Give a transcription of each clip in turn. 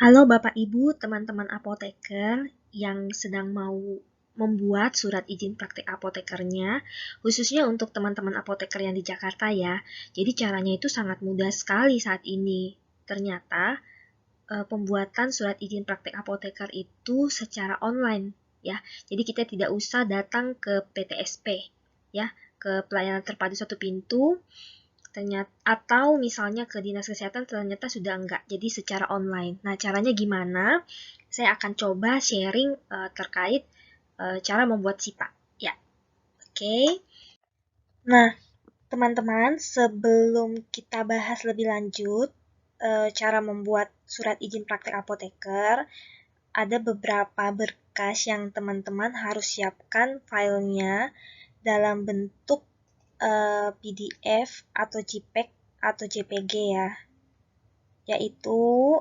Halo Bapak Ibu, teman-teman apoteker yang sedang mau membuat surat izin praktik apotekernya, khususnya untuk teman-teman apoteker yang di Jakarta ya. Jadi caranya itu sangat mudah sekali saat ini. Ternyata pembuatan surat izin praktik apoteker itu secara online ya. Jadi kita tidak usah datang ke PTSP ya, ke pelayanan terpadu satu pintu, ternyata atau misalnya ke dinas kesehatan ternyata sudah enggak, jadi secara online. Nah, caranya gimana? Saya akan coba sharing terkait cara membuat SIPA. Ya, oke. Okay. Nah, teman-teman, sebelum kita bahas lebih lanjut cara membuat surat izin praktek apoteker, ada beberapa berkas yang teman-teman harus siapkan filenya dalam bentuk PDF atau JPEG atau JPG ya, yaitu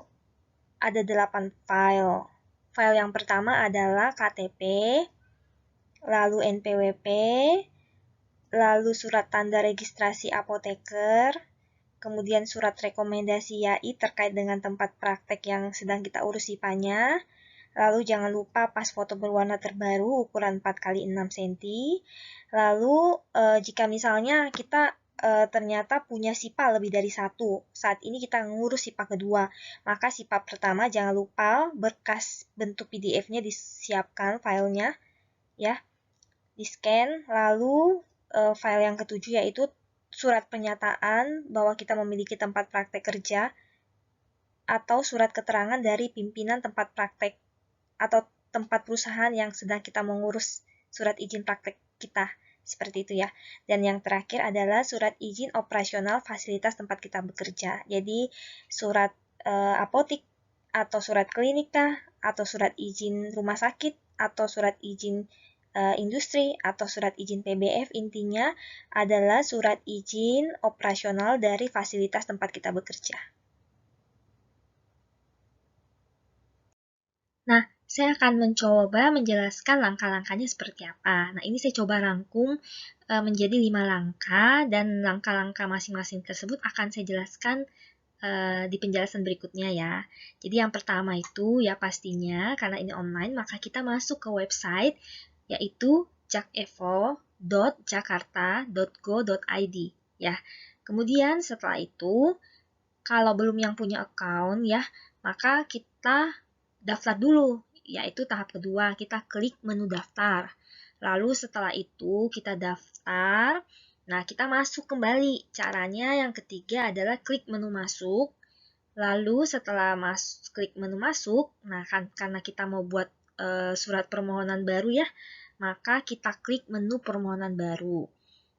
ada 8 file. File yang pertama adalah KTP, lalu NPWP, lalu surat tanda registrasi apoteker, kemudian surat rekomendasi YAI terkait dengan tempat praktek yang sedang kita urus SIPA-nya, lalu jangan lupa pas foto berwarna terbaru ukuran 4x6 cm, lalu jika misalnya kita ternyata punya SIPA lebih dari satu, saat ini kita ngurus SIPA kedua, maka SIPA pertama jangan lupa berkas bentuk PDF-nya disiapkan filenya, ya, di-scan, lalu file yang ketujuh yaitu surat pernyataan bahwa kita memiliki tempat praktek kerja atau surat keterangan dari pimpinan tempat praktek atau tempat perusahaan yang sedang kita mengurus surat izin praktek kita. Seperti itu ya. Dan yang terakhir adalah surat izin operasional fasilitas tempat kita bekerja. Jadi surat apotik atau surat klinika atau surat izin rumah sakit atau surat izin industri atau surat izin PBF, intinya adalah surat izin operasional dari fasilitas tempat kita bekerja. Nah, saya akan mencoba menjelaskan langkah-langkahnya seperti apa. Nah, ini saya coba rangkum menjadi 5 langkah, dan langkah-langkah masing-masing tersebut akan saya jelaskan di penjelasan berikutnya ya. Jadi yang pertama itu ya pastinya karena ini online, maka kita masuk ke website yaitu jakevo.jakarta.go.id ya. Kemudian setelah itu, kalau belum yang punya account ya, maka kita daftar dulu, yaitu tahap kedua, kita klik menu daftar. Lalu setelah itu kita daftar, nah kita masuk kembali. Caranya yang ketiga adalah klik menu masuk. Lalu setelah klik menu masuk, nah kan karena kita mau buat surat permohonan baru ya, maka kita klik menu permohonan baru.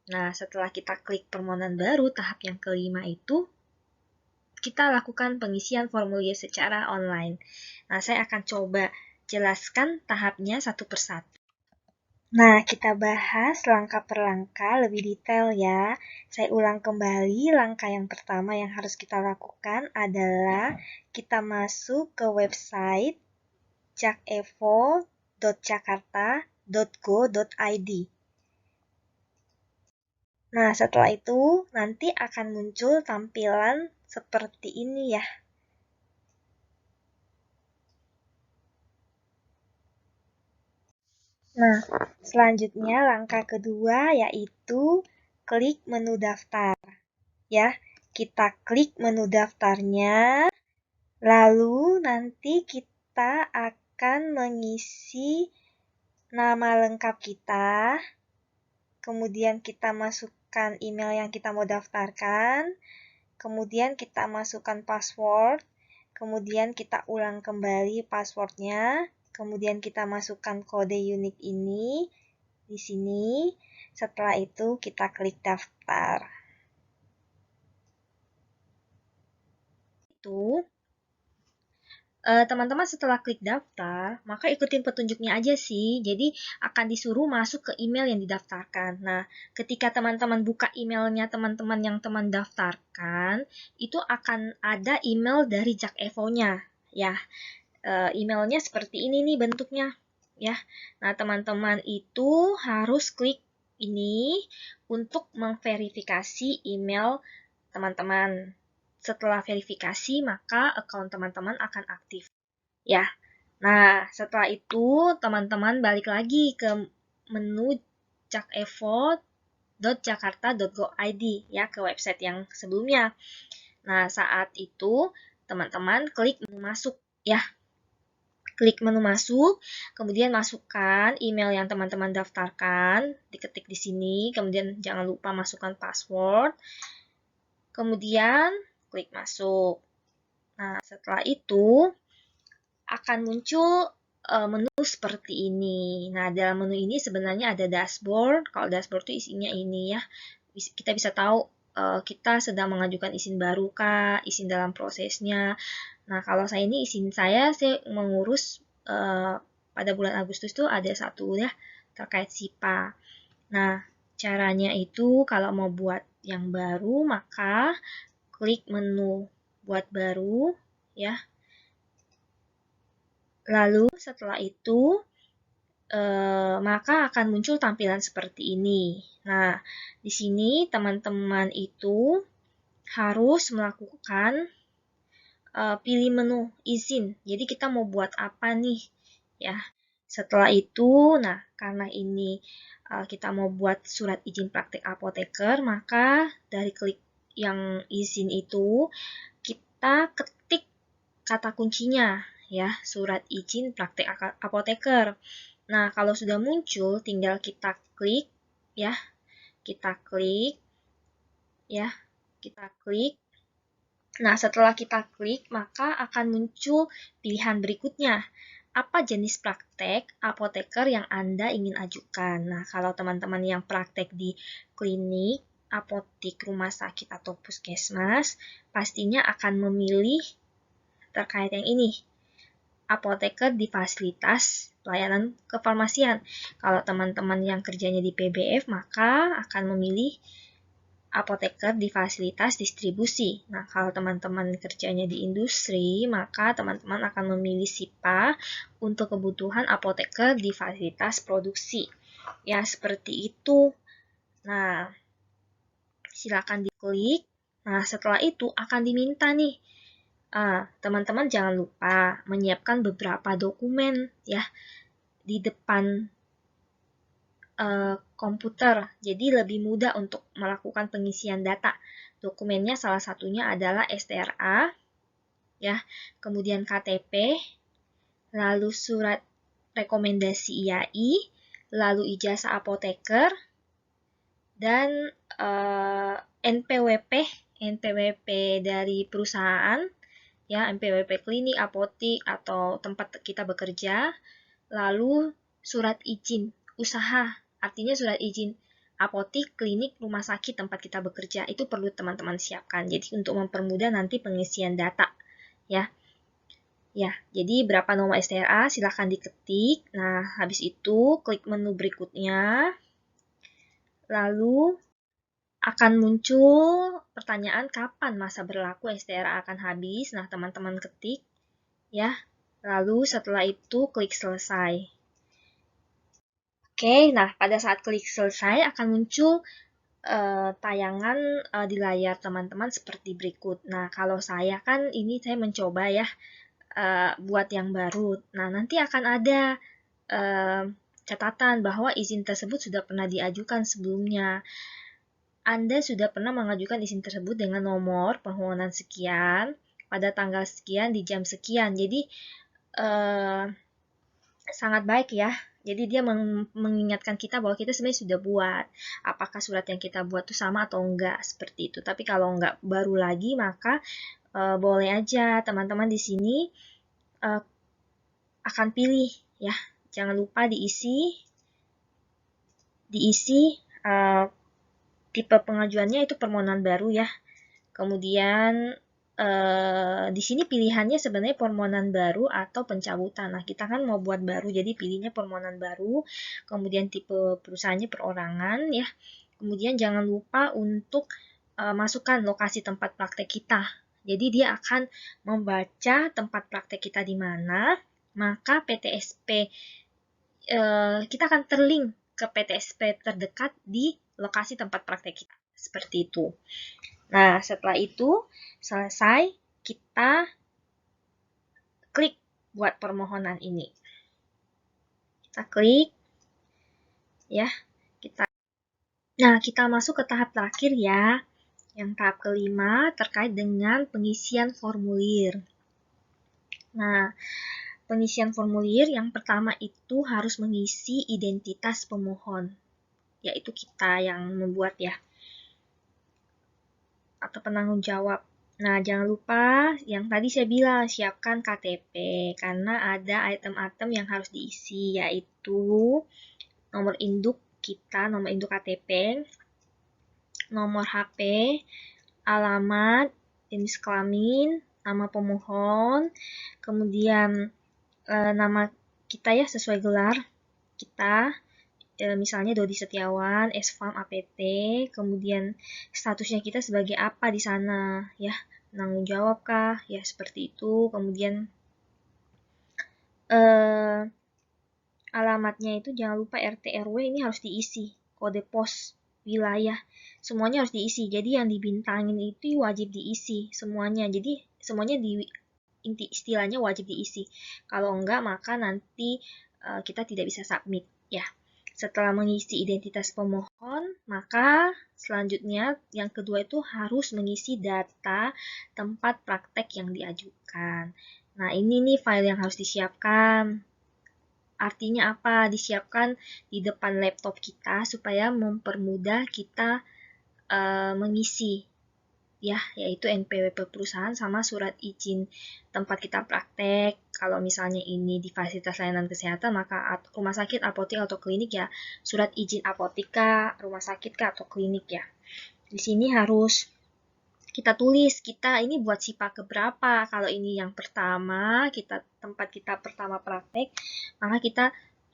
Nah, setelah kita klik permohonan baru, tahap yang kelima itu kita lakukan pengisian formulir secara online. Nah, saya akan coba jelaskan tahapnya satu persatu. Nah, kita bahas langkah per langkah lebih detail ya. Saya ulang kembali, langkah yang pertama yang harus kita lakukan adalah kita masuk ke website jakevo.jakarta.go.id. Nah, setelah itu nanti akan muncul tampilan seperti ini ya. Nah, selanjutnya langkah kedua yaitu klik menu daftar. Ya, kita klik menu daftarnya, lalu nanti kita akan mengisi nama lengkap kita, kemudian kita masukkan email yang kita mau daftarkan, kemudian kita masukkan password, kemudian kita ulang kembali passwordnya, kemudian kita masukkan kode unik ini di sini. Setelah itu kita klik daftar. Itu teman-teman setelah klik daftar, maka ikutin petunjuknya aja sih. Jadi akan disuruh masuk ke email yang didaftarkan. Nah, ketika teman-teman buka emailnya teman-teman yang teman daftarkan, itu akan ada email dari Jakevo-nya ya. Emailnya seperti ini nih bentuknya ya. Nah, teman-teman itu harus klik ini untuk memverifikasi email teman-teman. setelah verifikasi, maka account teman-teman akan aktif. Ya, nah setelah itu teman-teman balik lagi ke menu jakevo.jakarta.go.id ya, ke website yang sebelumnya. Nah, saat itu teman-teman klik menu masuk ya. Klik menu masuk, kemudian masukkan email yang teman-teman daftarkan, diketik di sini, kemudian jangan lupa masukkan password. Kemudian klik masuk. Nah, setelah itu akan muncul menu seperti ini. Nah, dalam menu ini sebenarnya ada dashboard. Kalau dashboard itu isinya ini ya. Kita bisa tahu kita sedang mengajukan izin baru kah, izin dalam prosesnya. Nah, kalau saya ini izin saya mengurus pada bulan Agustus itu ada satu ya terkait SIPA. Nah, caranya itu kalau mau buat yang baru maka klik menu buat baru ya. Lalu setelah itu maka akan muncul tampilan seperti ini. Nah, di sini teman-teman itu harus melakukan pilih menu izin. Jadi kita mau buat apa nih? Ya. Setelah itu, nah karena ini kita mau buat surat izin praktek apoteker, maka dari klik yang izin itu kita ketik kata kuncinya ya, surat izin praktek apoteker. Nah, kalau sudah muncul tinggal kita klik ya. Kita klik ya. Kita klik. Nah, setelah kita klik, maka akan muncul pilihan berikutnya. Apa jenis praktek apoteker yang Anda ingin ajukan? Nah, kalau teman-teman yang praktek di klinik, apotik, rumah sakit, atau puskesmas, pastinya akan memilih terkait yang ini. Apoteker di fasilitas pelayanan kefarmasian. Kalau teman-teman yang kerjanya di PBF, maka akan memilih apoteker di fasilitas distribusi. Nah, kalau teman-teman kerjanya di industri, maka teman-teman akan memilih SIPA untuk kebutuhan apoteker di fasilitas produksi. Ya, seperti itu. Nah, silakan diklik. Nah, setelah itu akan diminta nih, teman-teman jangan lupa menyiapkan beberapa dokumen ya di depan komputer, jadi lebih mudah untuk melakukan pengisian data. Dokumennya salah satunya adalah STRA, ya, kemudian KTP, lalu surat rekomendasi IAI, lalu ijazah apoteker, dan NPWP dari perusahaan, ya, NPWP klinik, apotik, atau tempat kita bekerja, lalu surat izin usaha. Artinya surat izin apotik, klinik, rumah sakit tempat kita bekerja itu perlu teman-teman siapkan. Jadi untuk mempermudah nanti pengisian data ya. Ya, jadi berapa nomor STRA silahkan diketik. Nah, habis itu klik menu berikutnya. Lalu akan muncul pertanyaan kapan masa berlaku STRA akan habis. Nah, teman-teman ketik ya. Lalu setelah itu klik selesai. Oke, nah pada saat klik selesai akan muncul tayangan di layar teman-teman seperti berikut. Nah, kalau saya kan ini saya mencoba ya buat yang baru. Nah, nanti akan ada catatan bahwa izin tersebut sudah pernah diajukan sebelumnya. Anda sudah pernah mengajukan izin tersebut dengan nomor permohonan sekian pada tanggal sekian di jam sekian. Jadi sangat baik ya. Jadi dia mengingatkan kita bahwa kita sebenarnya sudah buat. Apakah surat yang kita buat itu sama atau enggak, seperti itu. Tapi kalau enggak baru lagi, maka boleh aja teman-teman di sini akan pilih ya. Jangan lupa diisi tipe pengajuannya itu permohonan baru ya. Kemudian di sini pilihannya sebenarnya permohonan baru atau pencabutan. Nah, kita kan mau buat baru, jadi pilihnya permohonan baru. Kemudian tipe perusahaannya perorangan ya. Kemudian jangan lupa untuk masukkan lokasi tempat praktek kita. Jadi dia akan membaca tempat praktek kita di mana, maka PTSP kita akan terlink ke PTSP terdekat di lokasi tempat praktek kita. Seperti itu. Nah, setelah itu selesai, kita klik buat permohonan ini. Kita klik, ya. Nah, kita masuk ke tahap terakhir ya. Yang tahap kelima terkait dengan pengisian formulir. Nah, pengisian formulir yang pertama itu harus mengisi identitas pemohon, yaitu kita yang membuat ya, atau penanggung jawab. Nah, jangan lupa yang tadi saya bilang, siapkan KTP, karena ada item-item yang harus diisi, yaitu nomor induk kita, nomor induk KTP, nomor HP, alamat, jenis kelamin, nama pemohon, kemudian nama kita ya sesuai gelar kita, misalnya Dodi Setiawan, S-Farm APT, kemudian statusnya kita sebagai apa di sana ya, penanggung jawab kah, ya seperti itu. Kemudian alamatnya itu jangan lupa RT RW ini harus diisi, kode pos, wilayah, semuanya harus diisi. Jadi yang dibintangin itu wajib diisi semuanya. Jadi semuanya inti istilahnya wajib diisi. Kalau enggak maka nanti kita tidak bisa submit ya. Setelah mengisi identitas pemohon, maka selanjutnya yang kedua itu harus mengisi data tempat praktek yang diajukan. Nah, ini nih file yang harus disiapkan. Artinya apa? Disiapkan di depan laptop kita supaya mempermudah kita mengisi ya, yaitu NPWP perusahaan sama surat izin tempat kita praktek. Kalau misalnya ini di fasilitas layanan kesehatan, maka rumah sakit, apotek, atau klinik ya, surat izin apotek kah, rumah sakit kah, atau klinik ya. Di sini harus kita tulis, kita ini buat SIPA keberapa. Kalau ini yang pertama, tempat kita pertama praktek, maka kita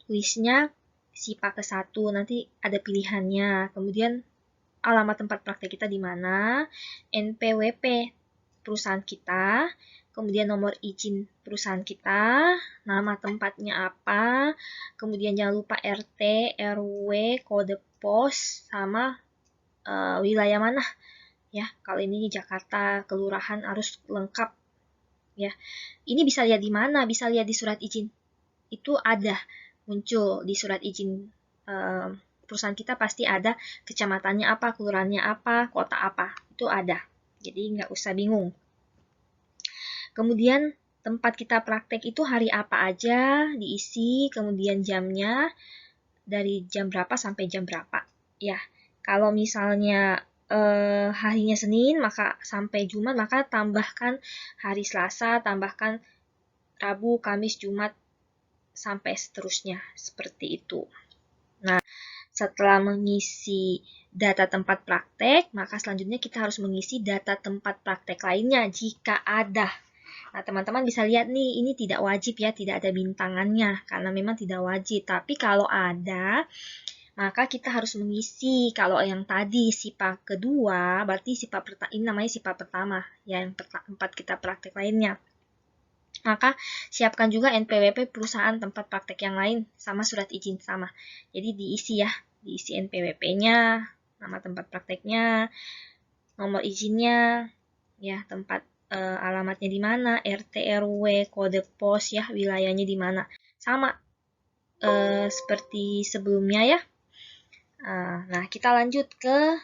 tulisnya SIPA ke-1, nanti ada pilihannya. Kemudian alamat tempat praktek kita di mana, NPWP perusahaan kita, kemudian nomor izin perusahaan kita, nama tempatnya apa, kemudian jangan lupa RT, RW, kode pos, sama wilayah mana ya. Kalau ini Jakarta, kelurahan harus lengkap ya. Ini bisa lihat di mana? Bisa lihat di surat izin. Itu ada muncul di surat izin perusahaan kita, pasti ada kecamatannya apa, kelurahannya apa, kota apa, itu ada. Jadi nggak usah bingung. Kemudian tempat kita praktek itu hari apa aja diisi, kemudian jamnya dari jam berapa sampai jam berapa. Ya, kalau misalnya harinya Senin maka sampai Jumat, maka tambahkan hari Selasa, tambahkan Rabu, Kamis, Jumat, sampai seterusnya, seperti itu. Nah, setelah mengisi data tempat praktek, maka selanjutnya kita harus mengisi data tempat praktek lainnya jika ada. Nah, teman-teman bisa lihat nih, ini tidak wajib ya, tidak ada bintangannya, karena memang tidak wajib. Tapi kalau ada, maka kita harus mengisi. Kalau yang tadi SIPA kedua, berarti ini namanya SIPA pertama, ya, yang tempat kita praktek lainnya. Maka siapkan juga NPWP perusahaan tempat praktek yang lain sama surat izin sama. Jadi diisi ya, diisi NPWP-nya, nama tempat prakteknya, nomor izinnya, ya, tempat alamatnya di mana, RT RW, kode pos ya, wilayahnya di mana. Sama seperti sebelumnya ya. Nah, kita lanjut ke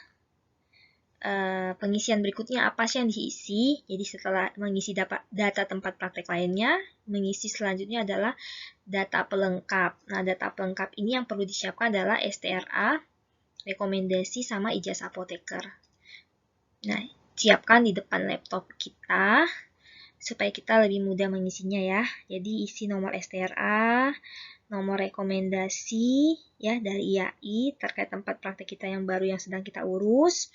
pengisian berikutnya. Apa sih yang diisi? Jadi setelah mengisi data tempat praktek lainnya, mengisi selanjutnya adalah data pelengkap. Nah, data pelengkap ini yang perlu disiapkan adalah STRA, rekomendasi, sama ijazah apoteker. Nah, siapkan di depan laptop kita supaya kita lebih mudah mengisinya ya. Jadi isi nomor STRA, nomor rekomendasi ya dari IAI terkait tempat praktek kita yang baru yang sedang kita urus.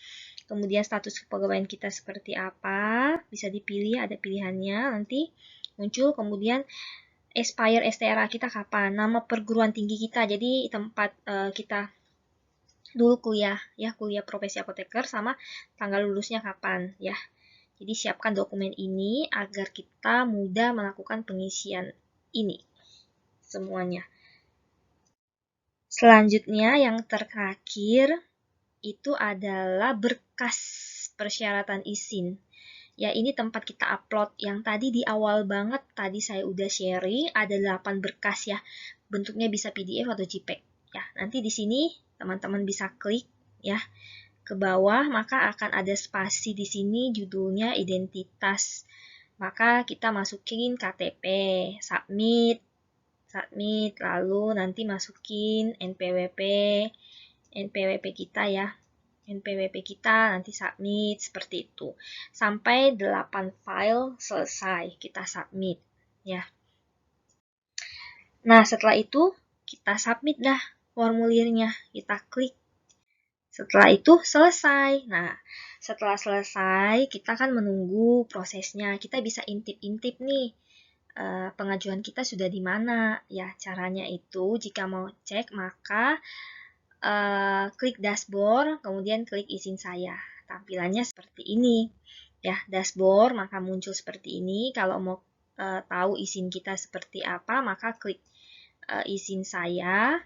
Kemudian status kepegawaian kita seperti apa, bisa dipilih, ada pilihannya nanti muncul. Kemudian expire STRA kita kapan, nama perguruan tinggi kita, jadi tempat kita dulu kuliah ya, kuliah profesi apoteker, sama tanggal lulusnya kapan ya. Jadi siapkan dokumen ini agar kita mudah melakukan pengisian ini semuanya. Selanjutnya yang terakhir itu adalah berkas persyaratan izin. Ya, ini tempat kita upload. Yang tadi di awal banget, tadi saya udah sharing, ada 8 berkas ya. Bentuknya bisa PDF atau JPEG. Ya, nanti di sini teman-teman bisa klik ya ke bawah, maka akan ada spasi di sini judulnya identitas. Maka kita masukin KTP, submit, lalu nanti masukin NPWP kita ya. NPWP kita nanti submit seperti itu. Sampai 8 file selesai kita submit ya. Nah, setelah itu kita submit dah formulirnya. Kita klik. Setelah itu selesai. Nah, setelah selesai kita kan menunggu prosesnya. Kita bisa intip-intip nih pengajuan kita sudah di mana ya. Caranya itu jika mau cek maka klik dashboard, kemudian klik izin saya. Tampilannya seperti ini. Ya, dashboard maka muncul seperti ini. Kalau mau tahu izin kita seperti apa, maka klik izin saya.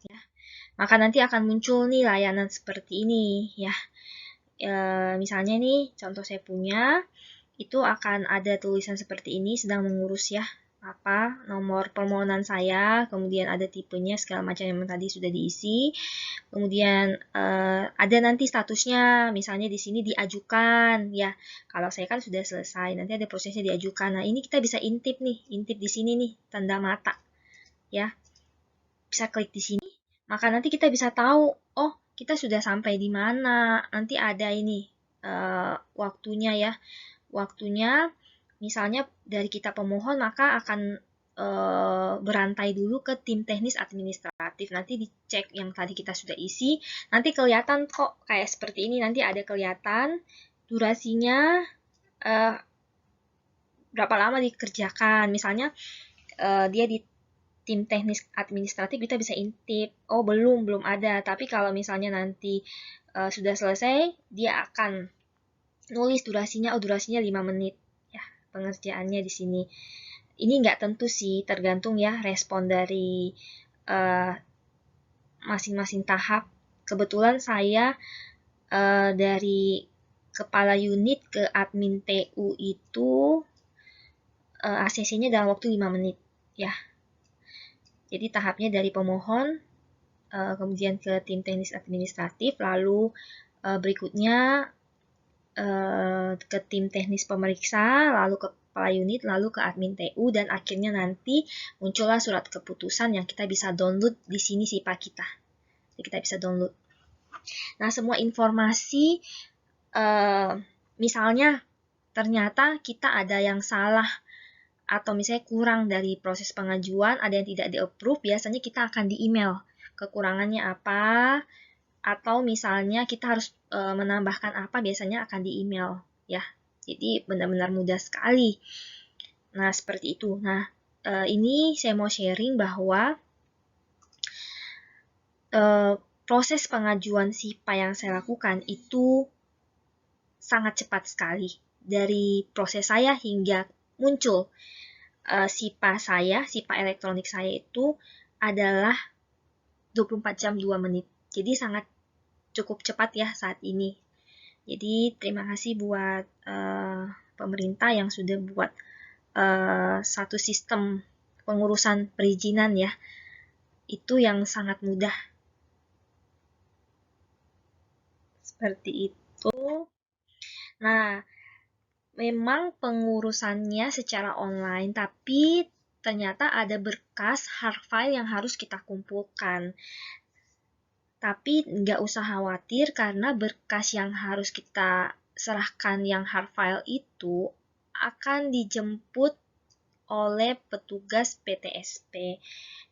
Ya. Maka nanti akan muncul nih layanan seperti ini ya. Misalnya nih, contoh saya punya, itu akan ada tulisan seperti ini, sedang mengurus ya. Nomor permohonan saya, kemudian ada tipenya segala macam yang tadi sudah diisi. Kemudian ada nanti statusnya, misalnya di sini diajukan ya. Kalau saya kan sudah selesai, nanti ada prosesnya diajukan. Nah, ini kita bisa intip nih, intip di sini nih tanda mata ya. Bisa klik di sini, maka nanti kita bisa tahu, oh kita sudah sampai di mana. Nanti ada ini waktunya ya. Waktunya misalnya dari kita pemohon maka akan berantai dulu ke tim teknis administratif. Nanti dicek yang tadi kita sudah isi. Nanti kelihatan kok kayak seperti ini. Nanti ada kelihatan durasinya berapa lama dikerjakan. Misalnya dia di tim teknis administratif, kita bisa intip. Oh belum ada. Tapi kalau misalnya nanti sudah selesai, dia akan nulis durasinya. Oh durasinya 5 menit. Ya pengerjaannya di sini. Ini nggak tentu sih, tergantung ya respon dari masing-masing tahap. Kebetulan saya dari kepala unit ke admin TU itu ACC-nya dalam waktu 5 menit. Ya. Jadi tahapnya dari pemohon, kemudian ke tim teknis administratif, lalu berikutnya ke tim teknis pemeriksa, lalu ke kepala unit, lalu ke admin TU, dan akhirnya nanti muncullah surat keputusan yang kita bisa download di sini SIPA kita. Jadi kita bisa download. Nah, semua informasi, misalnya ternyata kita ada yang salah, atau misalnya kurang dari proses pengajuan, ada yang tidak di-approve, biasanya kita akan di-email kekurangannya apa, atau misalnya kita harus menambahkan apa, biasanya akan di-email ya. Jadi benar-benar mudah sekali. Nah, seperti itu. Nah, ini saya mau sharing bahwa proses pengajuan SIPA yang saya lakukan itu sangat cepat sekali. Dari proses saya hingga muncul SIPA elektronik saya itu adalah 24 jam 2 menit. Jadi sangat cukup cepat ya saat ini. Jadi terima kasih buat pemerintah yang sudah buat satu sistem pengurusan perizinan ya. Itu yang sangat mudah. Seperti itu. Nah, memang pengurusannya secara online, tapi ternyata ada berkas hard file yang harus kita kumpulkan. Tapi nggak usah khawatir karena berkas yang harus kita serahkan yang hard file itu akan dijemput oleh petugas PTSP.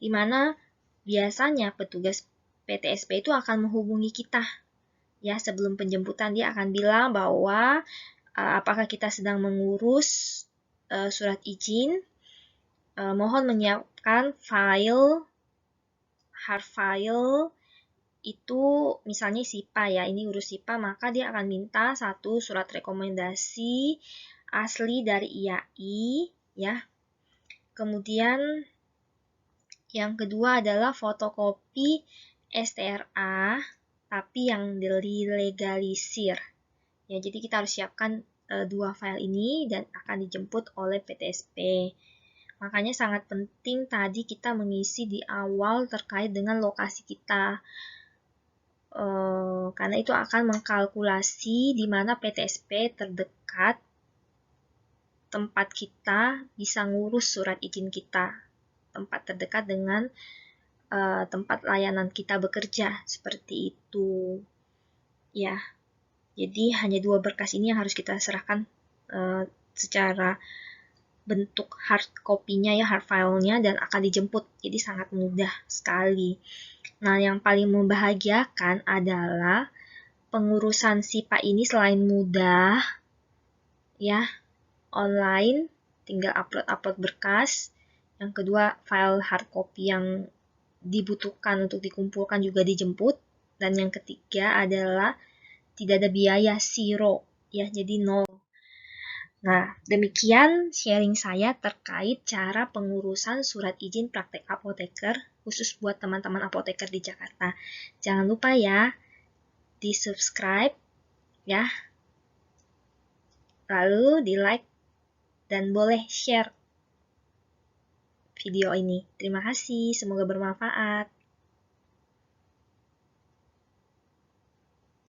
Di mana biasanya petugas PTSP itu akan menghubungi kita. Ya, sebelum penjemputan dia akan bilang bahwa apakah kita sedang mengurus surat izin, mohon menyiapkan file hard file itu misalnya SIPA ya, ini urus SIPA, maka dia akan minta satu surat rekomendasi asli dari IAI ya. Kemudian yang kedua adalah fotokopi STRA tapi yang dilegalisir Ya, jadi kita harus siapkan dua file ini dan akan dijemput oleh PTSP. Makanya sangat penting tadi kita mengisi di awal terkait dengan lokasi kita. Karena itu akan mengkalkulasi di mana PTSP terdekat tempat kita bisa ngurus surat izin kita. Tempat terdekat dengan tempat layanan kita bekerja, seperti itu. Ya, jadi hanya dua berkas ini yang harus kita serahkan secara bentuk hard copy-nya ya, hard file-nya, dan akan dijemput. Jadi sangat mudah sekali. Nah, yang paling membahagiakan adalah pengurusan SIPA ini selain mudah, ya, online, tinggal upload berkas. Yang kedua, file hard copy yang dibutuhkan untuk dikumpulkan juga dijemput. Dan yang ketiga adalah tidak ada biaya, zero, ya, jadi nol. Nah, demikian sharing saya terkait cara pengurusan surat izin praktek apoteker khusus buat teman-teman apoteker di Jakarta. Jangan lupa ya, di-subscribe ya, lalu di-like, dan boleh share video ini. Terima kasih, semoga bermanfaat.